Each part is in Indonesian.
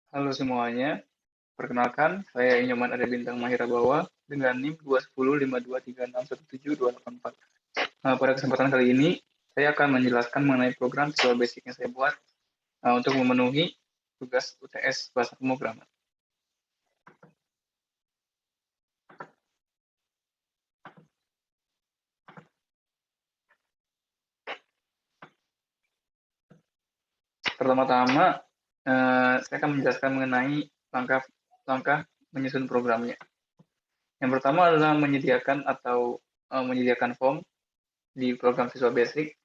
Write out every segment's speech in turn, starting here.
Halo semuanya, perkenalkan saya Inyoman Arya Bintang Mahira Bawa dengan NIM 21052361724. Pada kesempatan kali ini, saya akan menjelaskan mengenai program Visual Basic yang saya buat untuk memenuhi tugas UTS Bahasa Pemrograman. Pertama-tama, saya akan menjelaskan mengenai langkah-langkah menyusun programnya. Yang pertama adalah menyediakan form di program Visual Basic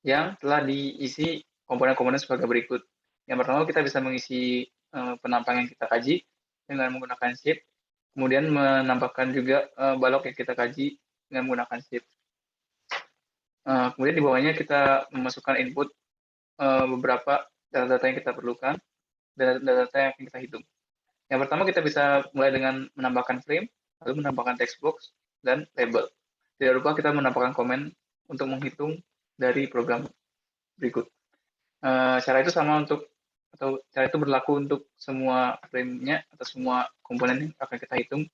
yang telah diisi komponen-komponen sebagai berikut. Yang pertama, kita bisa mengisi penampang yang kita kaji dengan menggunakan sheet, kemudian menambahkan juga balok yang kita kaji dengan menggunakan sheet. Kemudian di bawahnya kita memasukkan input beberapa data-data yang kita perlukan dan data-data yang kita hitung. Yang pertama, kita bisa mulai dengan menambahkan frame, lalu menambahkan text box, dan label. Tidak lupa kita menambahkan komen untuk menghitung dari program berikut. Cara itu berlaku untuk semua frame-nya atau semua komponen yang akan kita hitung,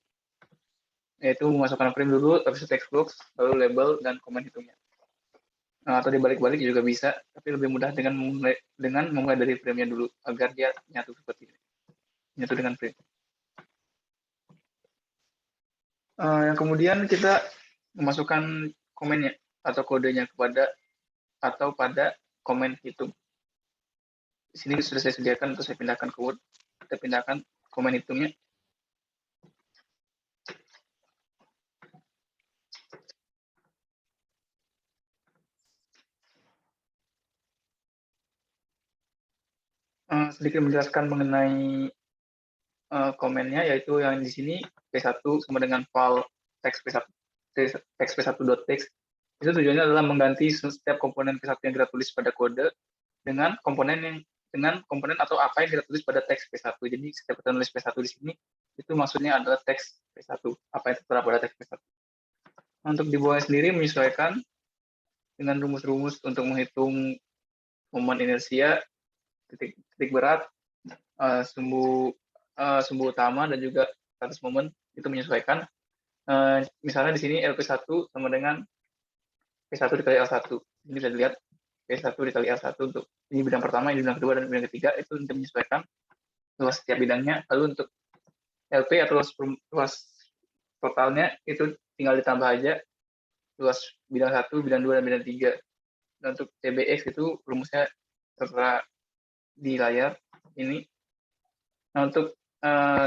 yaitu memasukkan frame dulu, habis itu text box, lalu label, dan komen hitungnya. Atau dibalik-balik juga bisa, tapi lebih mudah dengan memulai dari frame-nya dulu, agar dia nyatu seperti ini. Nyatu dengan frame. Yang kemudian kita memasukkan komennya atau kodenya pada komen hitung. Di sini sudah saya sediakan untuk saya pindahkan ke Word. Kita pindahkan komen hitungnya. Sedikit menjelaskan mengenai komennya, yaitu yang di sini P1 sama dengan file teks P1.txt. Itu tujuannya adalah mengganti setiap komponen P1 yang kita tulis pada kode dengan komponen atau apa yang kita tulis pada teks P1. Jadi setiap kita tulis P1 di sini, itu maksudnya adalah teks P1, apa yang tertera pada teks P1. Untuk di bawahnya sendiri menyesuaikan dengan rumus-rumus untuk menghitung momen inersia, titik berat, sumbu utama, dan juga status momen, itu menyesuaikan. Misalnya di sini LP1 sama dengan P1 dikali L1. Ini bisa dilihat P1 dikali L1 untuk ini bidang pertama, ini bidang kedua, dan bidang ketiga, itu untuk menyesuaikan luas setiap bidangnya. Lalu untuk LP atau luas totalnya itu tinggal ditambah aja luas bidang 1, bidang 2, dan bidang 3. Dan untuk TBX itu rumusnya tertera di layar ini. Nah, untuk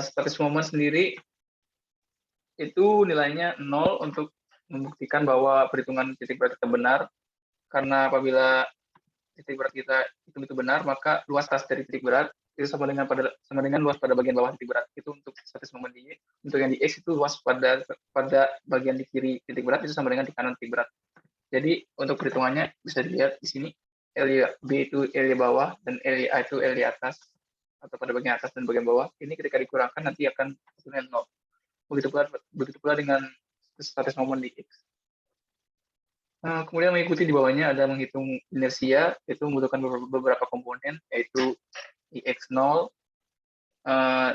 status momen sendiri itu nilainya 0 untuk membuktikan bahwa perhitungan titik berat kita benar, karena apabila titik berat kita itu benar, maka luas tas dari titik berat itu sama dengan luas pada bagian bawah titik berat. Itu untuk status momen di Y. Untuk yang di X itu luas pada bagian di kiri titik berat itu sama dengan di kanan titik berat. Jadi untuk perhitungannya bisa dilihat di sini, LY B itu LY bawah dan LY A itu LY atas, atau pada bagian atas dan bagian bawah. Ini ketika dikurangkan nanti akan hasilnya 0. Begitu pula dengan status momen di X. Kemudian mengikuti di bawahnya ada menghitung inersia, itu membutuhkan beberapa komponen, yaitu IX0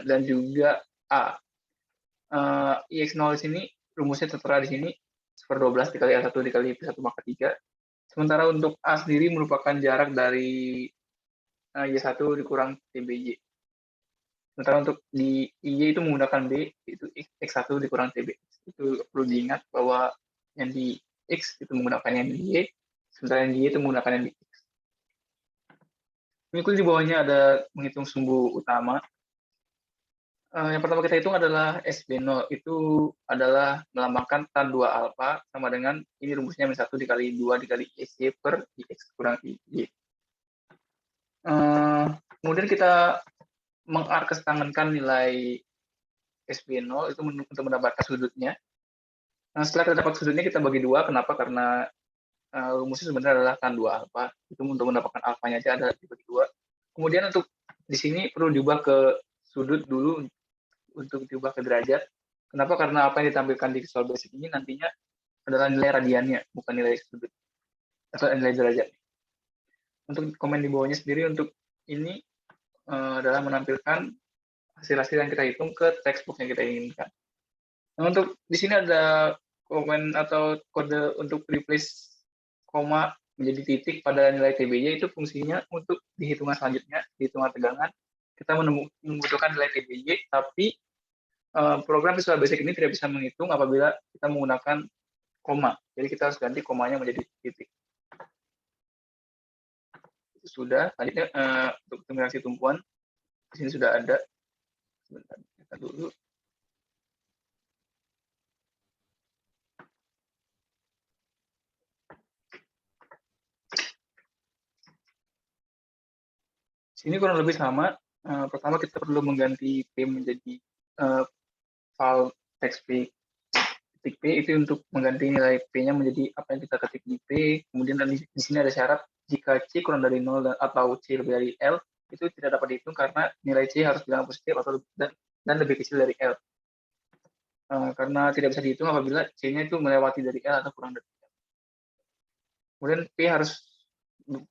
dan juga A. IX0 di sini rumusnya tertera di sini, 1/12 dikali A1 dikali P1 maka 3. Sementara untuk A sendiri merupakan jarak dari Y1 dikurang TBY. Sementara untuk di IY itu menggunakan B, itu X1 dikurang TB. Itu perlu diingat bahwa yang di X itu menggunakan yang di Y, sementara yang di Y itu menggunakan yang di X. Mengikuti di bawahnya ada menghitung sumbu utama. Yang pertama kita hitung adalah SB0, itu adalah melambangkan tan 2 alfa sama dengan, ini rumusnya min1 dikali 2 dikali IC per IX kurang IY. Kemudian kita mengarkestangankan nilai SB0 itu untuk mendapatkan sudutnya. Nah, setelah kita dapat sudutnya, kita bagi 2. Kenapa? Karena rumusnya sebenarnya adalah tan 2 alfa. Itu untuk mendapatkan alfanya aja ada dibagi 2. Kemudian untuk di sini perlu diubah ke sudut dulu untuk diubah ke derajat. Kenapa? Karena apa yang ditampilkan di Visual Basic ini nantinya adalah nilai radiannya, bukan nilai sudut atau nilai derajat. Untuk komen di bawahnya sendiri untuk ini adalah menampilkan hasil-hasil yang kita hitung ke textbook yang kita inginkan. Nah, untuk di sini ada komen atau kode untuk replace koma menjadi titik pada nilai TBY, itu fungsinya untuk di hitungan selanjutnya, di hitungan tegangan, kita membutuhkan nilai TBY, tapi program Visual Basic ini tidak bisa menghitung apabila kita menggunakan koma. Jadi kita harus ganti komanya menjadi titik. Itu sudah. Selanjutnya untuk simulasi tumpuan, di sini sudah ada. Sebentar, kita dulu. Sini kurang lebih sama. Pertama kita perlu mengganti P menjadi file text P. Titik P itu untuk mengganti nilai P-nya menjadi apa yang kita ketik di P. Kemudian di sini ada syarat jika C kurang dari 0 atau C lebih dari L, itu tidak dapat dihitung karena nilai C harus bilangan positif atau dan lebih kecil dari L. Karena tidak bisa dihitung apabila C-nya itu melewati dari L atau kurang dari L. Kemudian P harus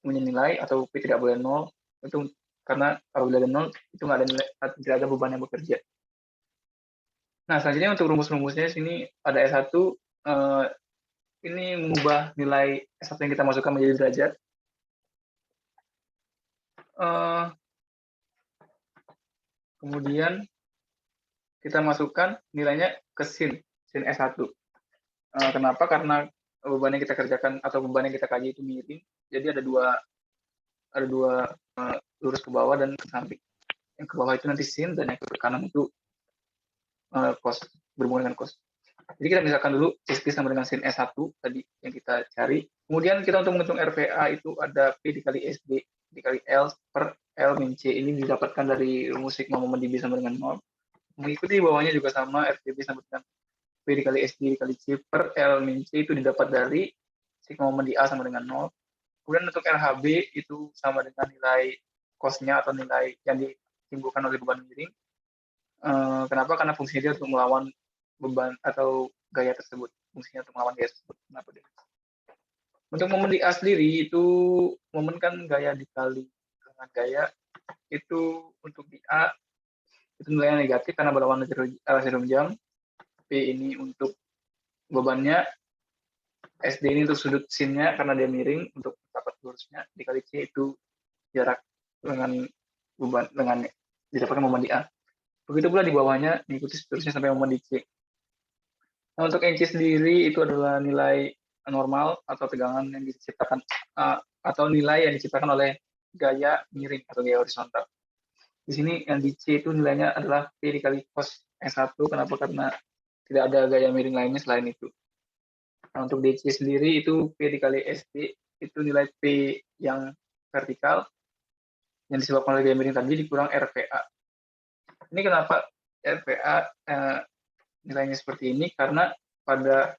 punya nilai atau P tidak boleh 0, itu karena apabila ada 0 itu nggak ada nilai, tidak ada beban yang bekerja. Nah, selanjutnya untuk rumus-rumusnya sini ada S1, ini mengubah nilai S1 yang kita masukkan menjadi derajat. Kemudian kita masukkan nilainya ke sin S1. Kenapa? Karena beban yang kita kerjakan atau beban yang kita kaji itu miring, jadi ada dua lurus ke bawah dan ke samping. Yang ke bawah itu nanti sin dan yang ke kanan itu cos, berhubungan dengan cos. Jadi kita misalkan dulu C sama dengan sin S1 tadi yang kita cari. Kemudian kita untuk menghitung RVA itu ada P dikali SD dikali L per L min C. Ini didapatkan dari rumus sigma momen dB sama dengan 0. Mengikuti bawahnya juga sama, RTB sama dengan P dikali SD dikali C per L min C itu didapat dari sigma momen di A sama dengan 0. Kemudian untuk LHB itu sama dengan nilai cos-nya atau nilai yang ditimbulkan oleh beban miring. Kenapa? Karena fungsinya dia untuk melawan beban atau gaya tersebut. Fungsinya untuk melawan gaya tersebut. Kenapa dia? Untuk momen di A sendiri itu momen kan gaya dikali dengan gaya, itu untuk di A itu nilainya negatif karena berlawanan arah jarum jam. P ini untuk bebannya, SD ini untuk sudut sinnya karena dia miring untuk dapat lurusnya, dikali C itu jarak dengan beban dengan didapatkan momen di A. Begitu pula di bawahnya diikuti seterusnya sampai momen di C. Nah, untuk NC sendiri itu adalah nilai normal atau tegangan yang diciptakan atau nilai yang diciptakan oleh gaya miring atau gaya horizontal. Di sini yang di C itu nilainya adalah P dikali cos S1. Kenapa? Karena tidak ada gaya miring lainnya selain itu. Nah, untuk DC sendiri itu P dikali SD, itu nilai P yang vertikal, yang disebabkan oleh gaya miring tadi, dikurang RVA. Ini kenapa RVA nilainya seperti ini? Karena pada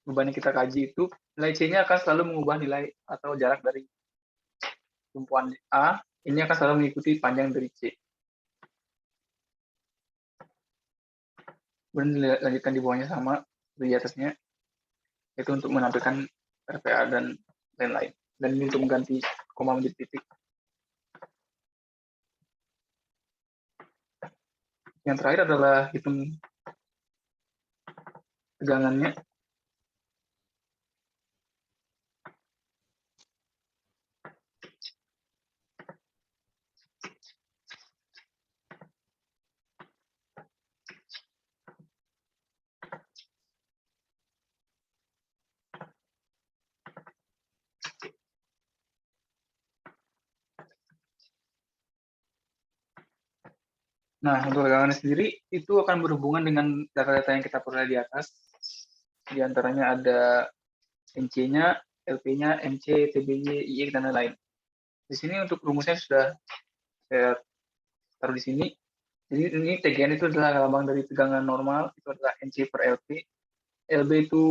beban yang kita kaji itu, nilai C-nya akan selalu mengubah nilai atau jarak dari tumpuan A, ini akan selalu mengikuti panjang dari C. Kemudian lanjutkan di bawahnya sama, di atasnya, itu untuk menampilkan RPA dan lain-lain. Dan ini untuk mengganti koma menjadi titik. Yang terakhir adalah hitung tegangannya. Nah, untuk tegangan sendiri itu akan berhubungan dengan data-data yang kita peroleh di atas. Di antaranya ada MC-nya, LP-nya, MC, TBY, IE, dan lain-lain. Di sini untuk rumusnya sudah saya taruh di sini. Jadi ini TGN itu adalah lambang dari tegangan normal, itu adalah NC per LP. LB itu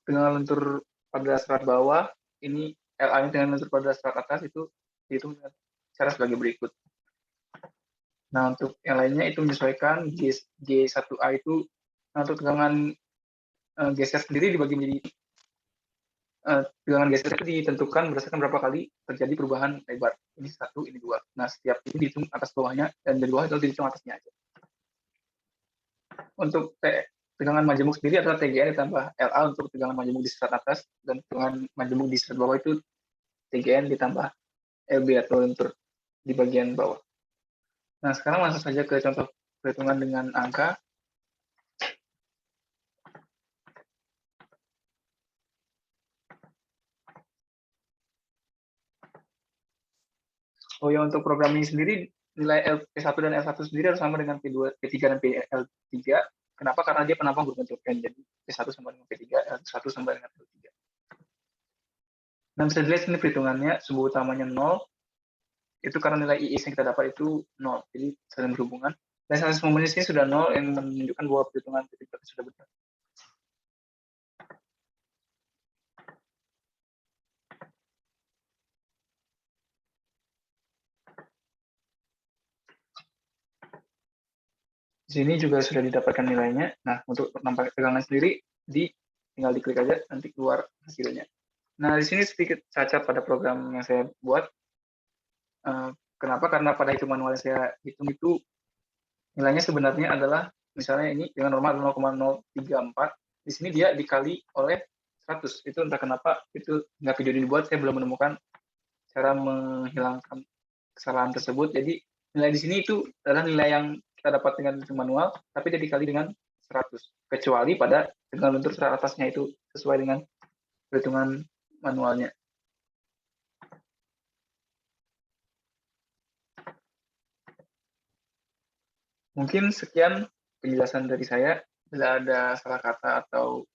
tegangan lentur pada serat bawah, ini LA ini tegangan lentur pada serat atas, itu dihitung dengan cara sebagai berikut. Nah, untuk yang lainnya itu menyesuaikan G1A itu, nah, untuk tegangan geser sendiri dibagi menjadi tegangan geser itu ditentukan berdasarkan berapa kali terjadi perubahan lebar. Ini 1, ini 2. Nah, setiap ini dihitung atas bawahnya, dan dari bawah itu dihitung atasnya aja. Untuk tegangan majemuk sendiri adalah TGN ditambah LA untuk tegangan majemuk di strat atas, dan tegangan majemuk di strat bawah itu TGN ditambah LB atau lentur di bagian bawah. Nah, sekarang langsung saja ke contoh perhitungan dengan angka. Oh ya, untuk program ini sendiri, nilai P1 dan L1 sendiri harus sama dengan P2, P3 dan PL3. Kenapa? Karena dia penampang berbentuk N. Jadi P1 sama dengan P3, L1 sama dengan L3. Nah, bisa dilihat ini perhitungannya, sumbu utamanya 0, itu karena nilai IIS yang kita dapat itu 0. Jadi saling berhubungan. Dan salah satu ini sudah 0 yang menunjukkan bahwa perhitungan kita sudah benar. Di sini juga sudah didapatkan nilainya. Nah, untuk nampak tegangan sendiri, tinggal diklik aja, nanti keluar hasilnya. Nah, di sini sedikit cacat pada program yang saya buat. Kenapa? Karena pada hitungan manual yang saya hitung itu, nilainya sebenarnya adalah, misalnya ini dengan normal 0,034, di sini dia dikali oleh 100. Itu entah kenapa, itu nggak video ini dibuat, saya belum menemukan cara menghilangkan kesalahan tersebut. Jadi nilai di sini itu adalah nilai yang kita dapat dengan hitung manual, tapi dia dikali dengan 100. Kecuali pada tegangan lentur serat atasnya itu sesuai dengan perhitungan manualnya. Mungkin sekian penjelasan dari saya. Bila ada salah kata atau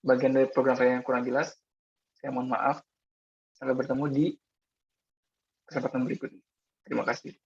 bagian dari program saya yang kurang jelas, saya mohon maaf. Sampai bertemu di kesempatan berikutnya. Terima kasih.